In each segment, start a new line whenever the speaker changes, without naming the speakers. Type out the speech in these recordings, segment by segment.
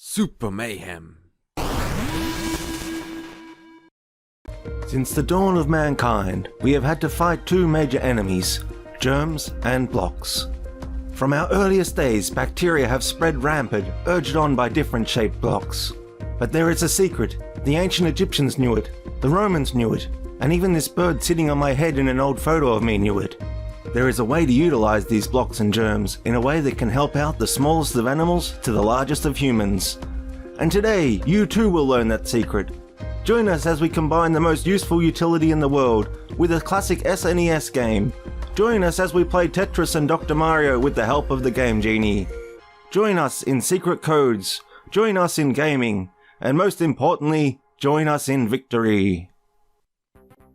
Super Mayhem.
Since the dawn of mankind, we have had to fight two major enemies, germs and blocks. From our earliest days, bacteria have spread rampant, urged on by different shaped blocks. But there is a secret. The ancient Egyptians knew it, the Romans knew it, and even this bird sitting on my head in an old photo of me knew it. There is a way to utilize these blocks and germs in a way that can help out the smallest of animals to the largest of humans. And today, you too will learn that secret. Join us as we combine the most useful utility in the world with a classic SNES game. Join us as we play Tetris and Dr. Mario with the help of the Game Genie. Join us in secret codes, join us in gaming, and most importantly, join us in victory.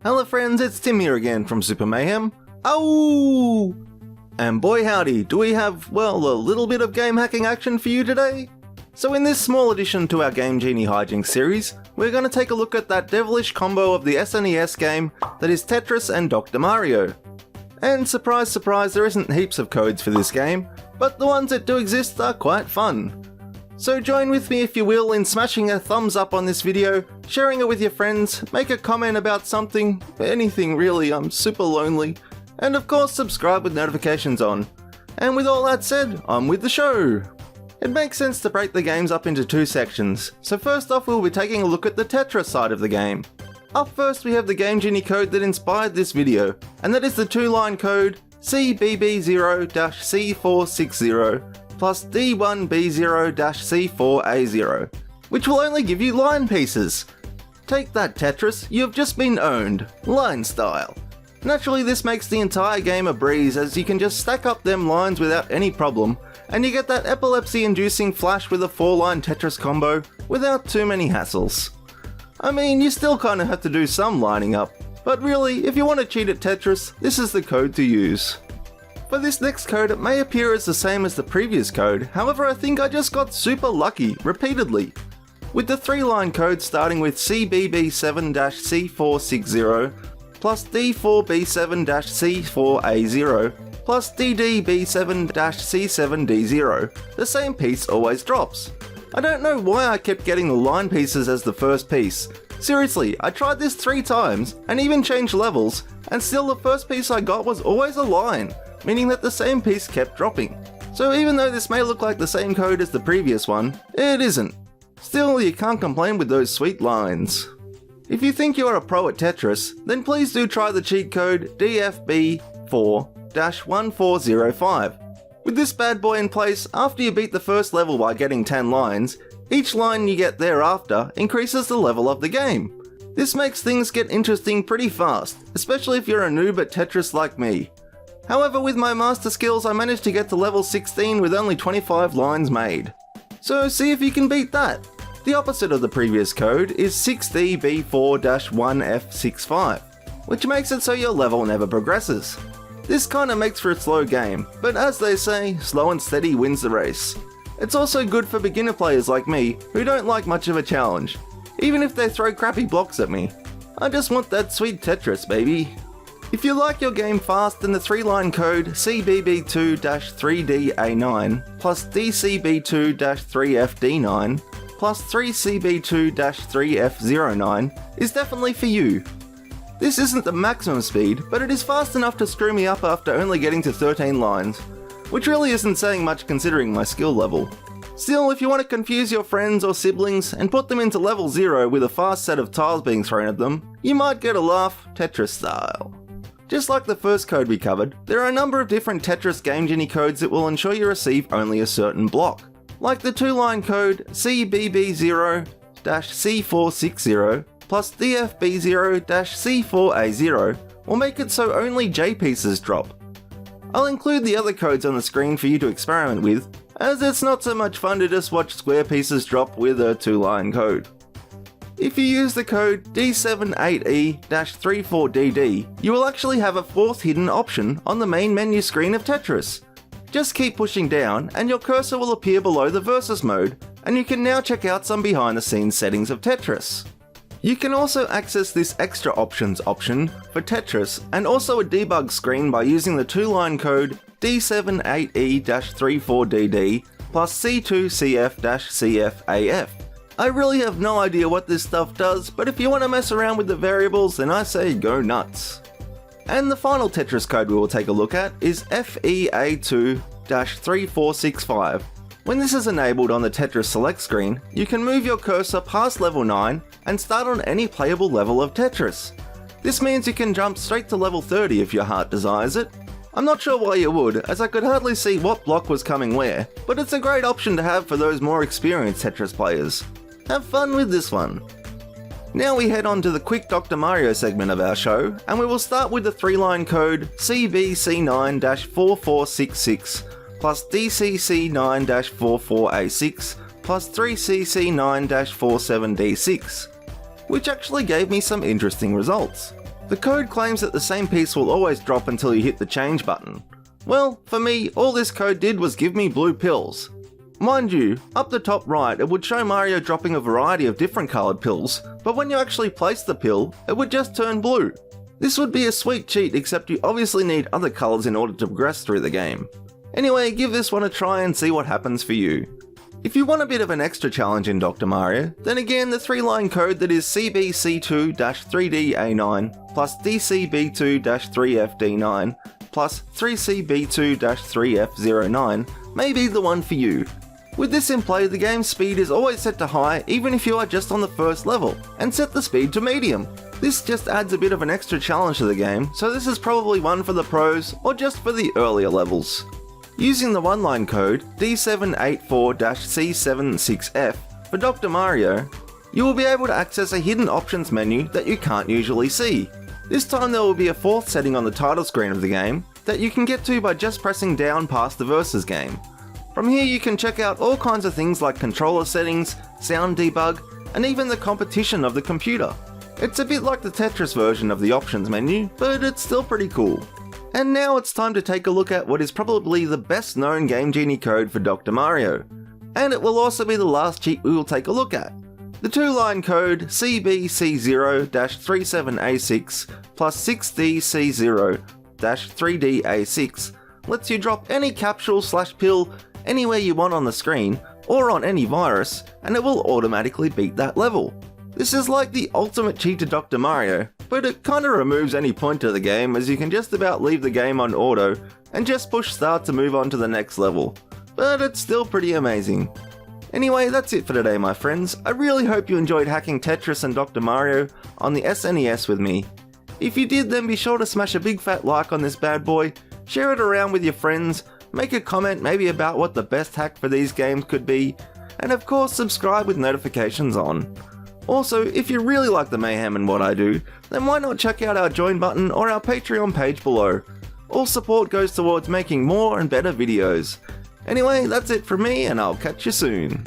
Hello friends, it's Tim here again from Super Mayhem. Oh! And boy howdy, do we have, well, a little bit of game hacking action for you today? So in this small addition to our Game Genie Hijinks series, we're going to take a look at that devilish combo of the SNES game that is Tetris and Dr. Mario. And surprise surprise, there isn't heaps of codes for this game, but the ones that do exist are quite fun. So join with me if you will in smashing a thumbs up on this video, sharing it with your friends, make a comment about something, anything really, I'm super lonely, and of course subscribe with notifications on. And with all that said, on with the show! It makes sense to break the games up into two sections, so first off we'll be taking a look at the Tetris side of the game. Up first we have the Game Genie code that inspired this video, and that is the two-line code CBB0-C460 plus D1B0-C4A0, which will only give you line pieces. Take that Tetris, you have just been owned, line style. Naturally this makes the entire game a breeze as you can just stack up them lines without any problem, and you get that epilepsy-inducing flash with a 4-line Tetris combo without too many hassles. I mean, you still kinda have to do some lining up, but really, if you want to cheat at Tetris, this is the code to use. For this next code, it may appear as the same as the previous code, however I think I just got super lucky, repeatedly. With the 3-line code starting with CBB7-C460 plus D4B7-C4A0 plus DDB7-C7D0, the same piece always drops. I don't know why I kept getting the line pieces as the first piece. Seriously, I tried this 3 times, and even changed levels, and still the first piece I got was always a line, meaning that the same piece kept dropping. So even though this may look like the same code as the previous one, it isn't. Still, you can't complain with those sweet lines. If you think you are a pro at Tetris, then please do try the cheat code DFB4-1405. With this bad boy in place, after you beat the first level by getting 10 lines, each line you get thereafter increases the level of the game. This makes things get interesting pretty fast, especially if you're a noob at Tetris like me. However, with my master skills I managed to get to level 16 with only 25 lines made. So see if you can beat that. The opposite of the previous code is 6DB4-1F65, which makes it so your level never progresses. This kinda makes for a slow game, but as they say, slow and steady wins the race. It's also good for beginner players like me, who don't like much of a challenge, even if they throw crappy blocks at me. I just want that sweet Tetris, baby. If you like your game fast, then the 3-line code CBB2-3DA9 plus DCB2-3FD9 plus 3CB2-3F09 is definitely for you. This isn't the maximum speed, but it is fast enough to screw me up after only getting to 13 lines, which really isn't saying much considering my skill level. Still, if you want to confuse your friends or siblings and put them into level 0 with a fast set of tiles being thrown at them, you might get a laugh, Tetris style. Just like the first code we covered, there are a number of different Tetris Game Genie codes that will ensure you receive only a certain block. Like the 2-line code CBB0-C460 plus DFB0-C4A0 will make it so only J pieces drop. I'll include the other codes on the screen for you to experiment with, as it's not so much fun to just watch square pieces drop with a 2-line code. If you use the code D78E-34DD, you will actually have a 4th hidden option on the main menu screen of Tetris. Just keep pushing down and your cursor will appear below the Versus mode, and you can now check out some behind the scenes settings of Tetris. You can also access this extra options option for Tetris and also a debug screen by using the 2-line code D78E-34DD plus C2CF-CFAF. I really have no idea what this stuff does, but if you want to mess around with the variables, then I say go nuts. And the final Tetris code we will take a look at is FEA2-3465. When this is enabled on the Tetris select screen, you can move your cursor past level 9 and start on any playable level of Tetris. This means you can jump straight to level 30 if your heart desires it. I'm not sure why you would, as I could hardly see what block was coming where, but it's a great option to have for those more experienced Tetris players. Have fun with this one. Now we head on to the quick Dr. Mario segment of our show, and we will start with the 3-line code CBC9-4466 plus DCC9-44A6 plus 3CC9-47D6, which actually gave me some interesting results. The code claims that the same piece will always drop until you hit the change button. Well, for me, all this code did was give me blue pills. Mind you, up the top right it would show Mario dropping a variety of different coloured pills, but when you actually place the pill, it would just turn blue. This would be a sweet cheat, except you obviously need other colours in order to progress through the game. Anyway, give this one a try and see what happens for you. If you want a bit of an extra challenge in Dr. Mario, then again the 3-line code that is CBC2-3DA9 plus DCB2-3FD9 plus 3CB2-3F09 may be the one for you. With this in play, the game's speed is always set to high even if you are just on the first level, and set the speed to medium. This just adds a bit of an extra challenge to the game, so this is probably one for the pros or just for the earlier levels. Using the 1-line code D784-C76F for Dr. Mario, you will be able to access a hidden options menu that you can't usually see. This time there will be a 4th setting on the title screen of the game that you can get to by just pressing down past the Versus game. From here you can check out all kinds of things like controller settings, sound debug, and even the competition of the computer. It's a bit like the Tetris version of the options menu, but it's still pretty cool. And now it's time to take a look at what is probably the best known Game Genie code for Dr. Mario. And it will also be the last cheat we will take a look at. The 2-line code CBC0-37A6 plus 6DC0-3DA6 lets you drop any capsule/pill anywhere you want on the screen, or on any virus, and it will automatically beat that level. This is like the ultimate cheat to Dr. Mario, but it kinda removes any point to the game, as you can just about leave the game on auto and just push start to move on to the next level. But it's still pretty amazing. Anyway, that's it for today my friends. I really hope you enjoyed hacking Tetris and Dr. Mario on the SNES with me. If you did, then be sure to smash a big fat like on this bad boy, share it around with your friends, make a comment maybe about what the best hack for these games could be, and of course subscribe with notifications on. Also, if you really like the mayhem and what I do, then why not check out our join button or our Patreon page below. All support goes towards making more and better videos. Anyway, that's it from me, and I'll catch you soon.